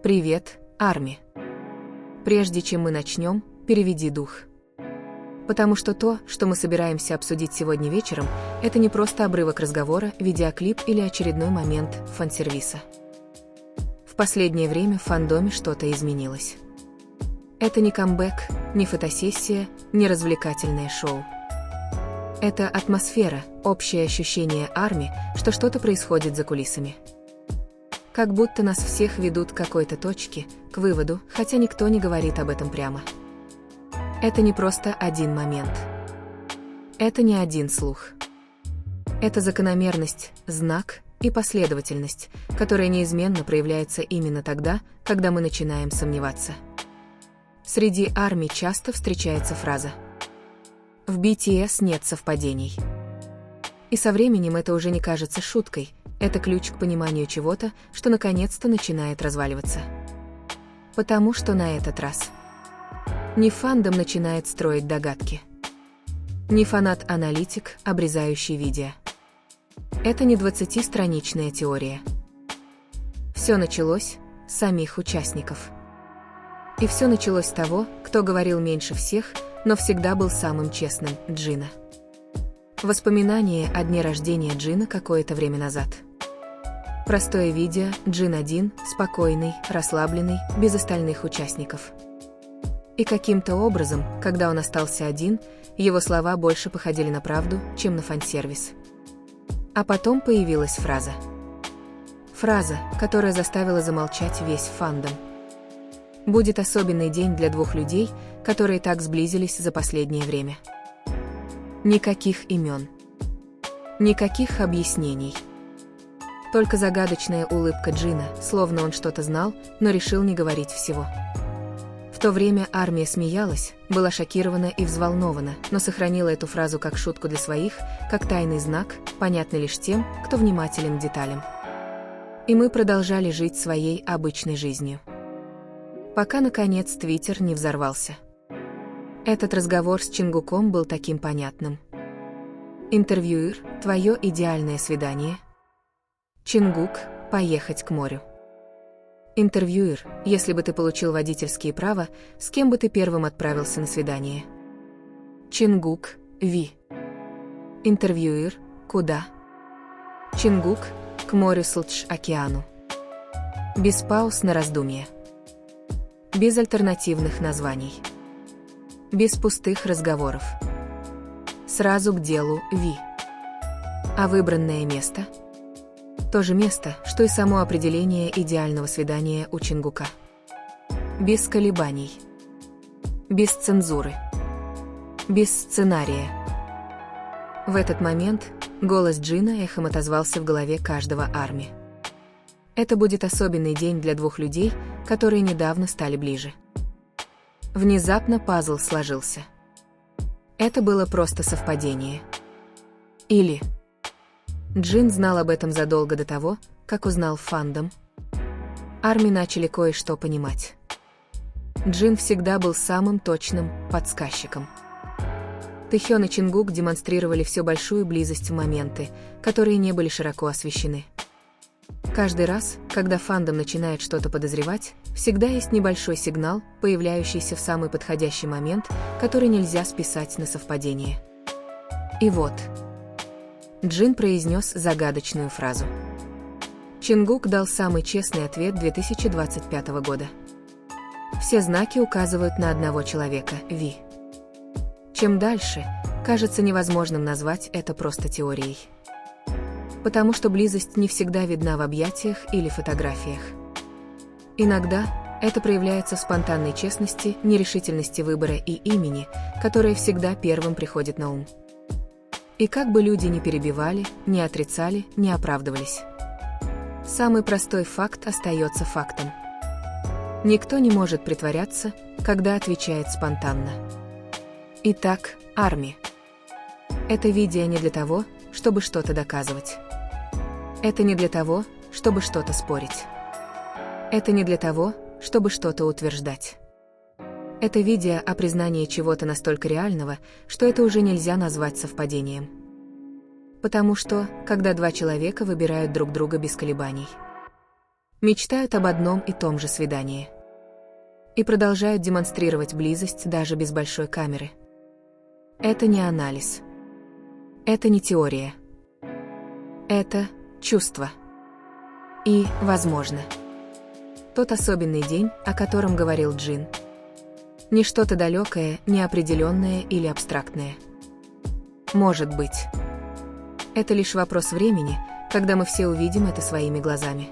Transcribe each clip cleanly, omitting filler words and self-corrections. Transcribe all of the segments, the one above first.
Привет, Арми. Прежде чем мы начнем, переведи дух. Потому что то, что мы собираемся обсудить сегодня вечером, это не просто обрывок разговора, видеоклип или очередной момент фан-сервиса. В последнее время в фандоме что-то изменилось. Это не камбэк, не фотосессия, не развлекательное шоу. Это атмосфера, общее ощущение Арми, что что-то происходит за кулисами. Как будто нас всех ведут к какой-то точке, к выводу, хотя никто не говорит об этом прямо. Это не просто один момент. Это не один слух. Это закономерность, знак и последовательность, которая неизменно проявляется именно тогда, когда мы начинаем сомневаться. Среди Арми часто встречается фраза «В BTS нет совпадений». И со временем это уже не кажется шуткой, это ключ к пониманию чего-то, что наконец-то начинает разваливаться. Потому что на этот раз не фандом начинает строить догадки. Не фанат-аналитик, обрезающий видео. Это не 20-страничная теория. Все началось с самих участников. И все началось с того, кто говорил меньше всех, но всегда был самым честным – Джина. Воспоминание о дне рождения Джина какое-то время назад. Простое видео, Джин один, спокойный, расслабленный, без остальных участников. И каким-то образом, когда он остался один, его слова больше походили на правду, чем на фан-сервис. А потом появилась фраза. Фраза, которая заставила замолчать весь фандом. Будет особенный день для двух людей, которые так сблизились за последнее время. Никаких имен. Никаких объяснений. Только загадочная улыбка Джина, словно он что-то знал, но решил не говорить всего. В то время Армия смеялась, была шокирована и взволнована, но сохранила эту фразу как шутку для своих, как тайный знак, понятный лишь тем, кто внимателен к деталям. И мы продолжали жить своей обычной жизнью. Пока, наконец, Твиттер не взорвался. Этот разговор с Чингуком был таким понятным. Интервьюер, твое идеальное свидание. Чингук, поехать к морю. Интервьюер, если бы ты получил водительские права, с кем бы ты первым отправился на свидание? Чингук, Ви. Интервьюер, куда? Чингук, к морю Сылдж-океану. Без пауз на раздумье. Без альтернативных названий. Без пустых разговоров. Сразу к делу, Ви. А выбранное место? То же место, что и само определение идеального свидания у Чингука. Без колебаний. Без цензуры. Без сценария. В этот момент голос Джина эхом отозвался в голове каждого Арми. Это будет особенный день для двух людей, которые недавно стали ближе. Внезапно пазл сложился. Это было просто совпадение. Или Джин знал об этом задолго до того, как узнал фандом. Арми начали кое-что понимать. Джин всегда был самым точным подсказчиком. Тэхён и Чингук демонстрировали все большую близость в моменты, которые не были широко освещены. Каждый раз, когда фандом начинает что-то подозревать, всегда есть небольшой сигнал, появляющийся в самый подходящий момент, который нельзя списать на совпадение. И вот Джин произнес загадочную фразу. Чингук дал самый честный ответ 2025 года. Все знаки указывают на одного человека, Ви. Чем дальше, кажется невозможным назвать это просто теорией. Потому что близость не всегда видна в объятиях или фотографиях. Иногда это проявляется в спонтанной честности, нерешительности выбора и имени, которое всегда первым приходит на ум. И как бы люди ни перебивали, ни отрицали, ни оправдывались. Самый простой факт остается фактом. Никто не может притворяться, когда отвечает спонтанно. Итак, Арми. Это видео не для того, чтобы что-то доказывать. Это не для того, чтобы что-то спорить. Это не для того, чтобы что-то утверждать. Это видео о признании чего-то настолько реального, что это уже нельзя назвать совпадением. Потому что, когда два человека выбирают друг друга без колебаний. Мечтают об одном и том же свидании. И продолжают демонстрировать близость даже без большой камеры. Это не анализ. Это не теория. Это чувство. И, возможно, тот особенный день, о котором говорил Джин. Не что-то далекое, неопределенное или абстрактное. Может быть. Это лишь вопрос времени, когда мы все увидим это своими глазами.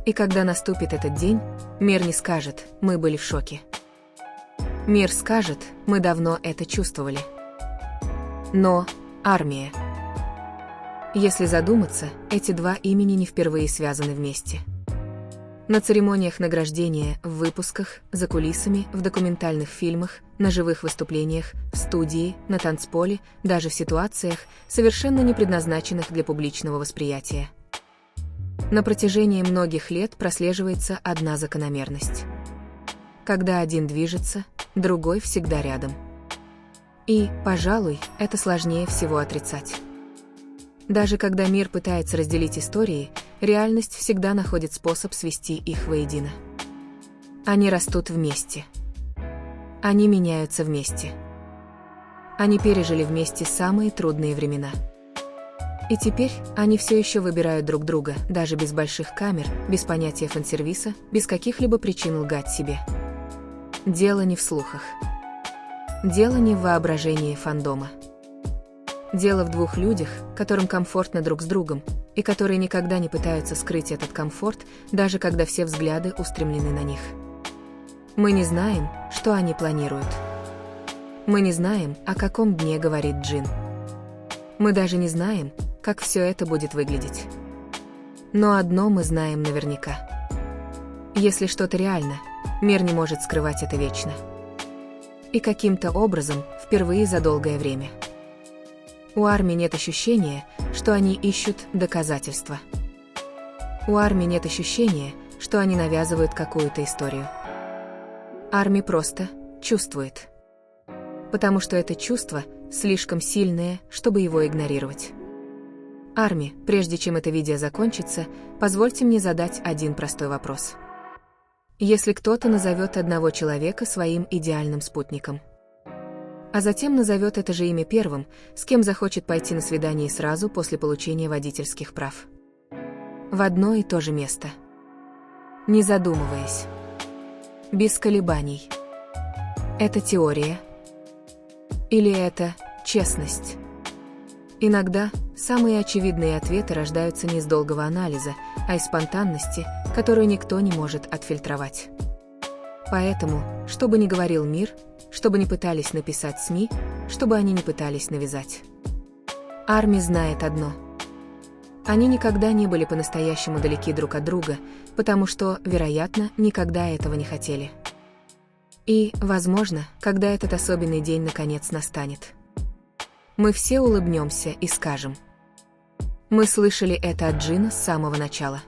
И когда наступит этот день, мир не скажет: мы были в шоке. Мир скажет: мы давно это чувствовали. Но армия. Если задуматься, эти два имени не впервые связаны вместе. На церемониях награждения, в выпусках, за кулисами, в документальных фильмах, на живых выступлениях, в студии, на танцполе, даже в ситуациях, совершенно не предназначенных для публичного восприятия. На протяжении многих лет прослеживается одна закономерность. Когда один движется, другой всегда рядом. И, пожалуй, это сложнее всего отрицать. Даже когда мир пытается разделить истории, реальность всегда находит способ свести их воедино. Они растут вместе. Они меняются вместе. Они пережили вместе самые трудные времена. И теперь они все еще выбирают друг друга, даже без больших камер, без понятия фан-сервиса, без каких-либо причин лгать себе. Дело не в слухах. Дело не в воображении фандома. Дело в двух людях, которым комфортно друг с другом, и которые никогда не пытаются скрыть этот комфорт, даже когда все взгляды устремлены на них. Мы не знаем, что они планируют. Мы не знаем, о каком дне говорит Джин. Мы даже не знаем, как все это будет выглядеть. Но одно мы знаем наверняка. Если что-то реально, мир не может скрывать это вечно. И каким-то образом, впервые за долгое время. У армии нет ощущения, что они ищут доказательства. У армии нет ощущения, что они навязывают какую-то историю. Армия просто чувствует. Потому что это чувство слишком сильное, чтобы его игнорировать. Армия, прежде чем это видео закончится, позвольте мне задать один простой вопрос. Если кто-то назовет одного человека своим идеальным спутником, а затем назовет это же имя первым, с кем захочет пойти на свидание сразу после получения водительских прав. В одно и то же место. Не задумываясь. Без колебаний. Это теория? Или это честность? Иногда самые очевидные ответы рождаются не из долгого анализа, а из спонтанности, которую никто не может отфильтровать. Поэтому, что бы ни говорил мир, что бы ни пытались написать СМИ, что бы они ни пытались навязать, армия знает одно. Они никогда не были по-настоящему далеки друг от друга, потому что, вероятно, никогда этого не хотели. И, возможно, когда этот особенный день наконец настанет, мы все улыбнемся и скажем: мы слышали это от Джина с самого начала.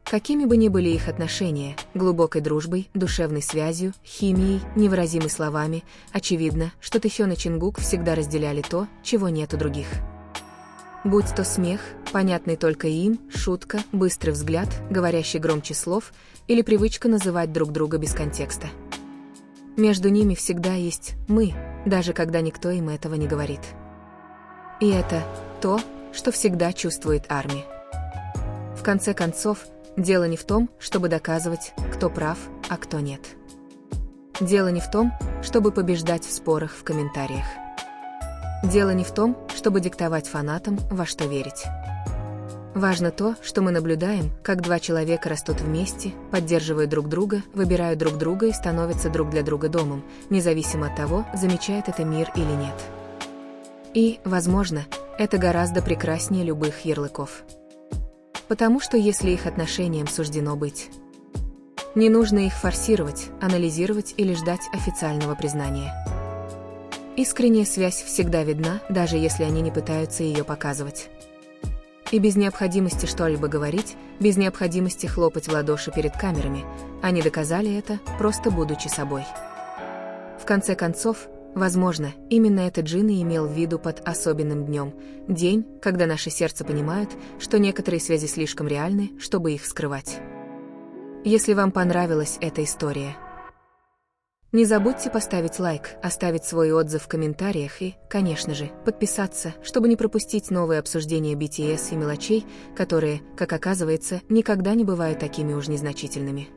Какими бы ни были их отношения, глубокой дружбой, душевной связью, химией, невыразимой словами, очевидно, что Тэхён и Чингук всегда разделяли то, чего нет у других. Будь то смех, понятный только им, шутка, быстрый взгляд, говорящий громче слов, или привычка называть друг друга без контекста. Между ними всегда есть «мы», даже когда никто им этого не говорит. И это то, что всегда чувствует армия. В конце концов, дело не в том, чтобы доказывать, кто прав, а кто нет. Дело не в том, чтобы побеждать в спорах в комментариях. Дело не в том, чтобы диктовать фанатам, во что верить. Важно то, что мы наблюдаем, как два человека растут вместе, поддерживают друг друга, выбирают друг друга и становятся друг для друга домом, независимо от того, замечает это мир или нет. И, возможно, это гораздо прекраснее любых ярлыков. Потому что если их отношениям суждено быть, не нужно их форсировать, анализировать или ждать официального признания. Искренняя связь всегда видна, даже если они не пытаются ее показывать. И без необходимости что-либо говорить, без необходимости хлопать в ладоши перед камерами, они доказали это, просто будучи собой. В конце концов, Возможно, именно это Джин и имел в виду под особенным днем, день, когда наше сердце понимает, что некоторые связи слишком реальны, чтобы их скрывать. Если вам понравилась эта история, не забудьте поставить лайк, оставить свой отзыв в комментариях и, конечно же, подписаться, чтобы не пропустить новые обсуждения BTS и мелочей, которые, как оказывается, никогда не бывают такими уж незначительными.